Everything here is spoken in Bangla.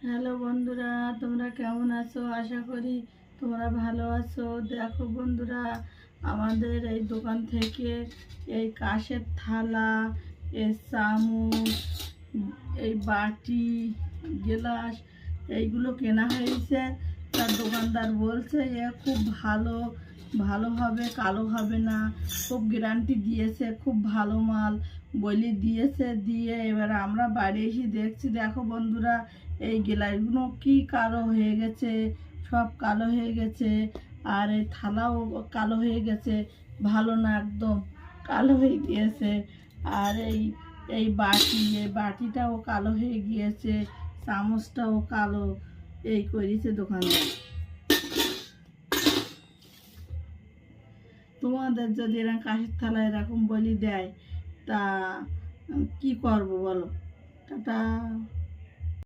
হ্যালো বন্ধুরা, তোমরা কেমন আছো? আশা করি তোমরা ভালো আছো। দেখো বন্ধুরা, আমাদের এই দোকান থেকে এই কাঁচের থালা, এই চামচ, এই বাটি, গ্লাস এইগুলো কেনা হয়েছে। তার দোকানদার বলছে এ খুব ভালো ভালো হবে, কালো হবে না, খুব গ্যারান্টি দিয়েছে, খুব ভালো মাল বলি দিয়েছে। দিয়ে এবার আমরা বাড়ি এসে দেখছি, দেখো বন্ধুরা, এই গ্লাসগুলো কি কালো হয়ে গেছে, সব কালো হয়ে গেছে। আর এই থালাও কালো হয়ে গেছে, ভালো না, একদম কালো হয়ে গিয়েছে। আর এই বাটিটাও কালো হয়ে গিয়েছে, চামচটাও কালো। এই করেছে দোকানদার। তোমাদের যদি এরকম কাঁচের থালা এরকম বলি দেয়, তা কি করবো বলো? টাটা।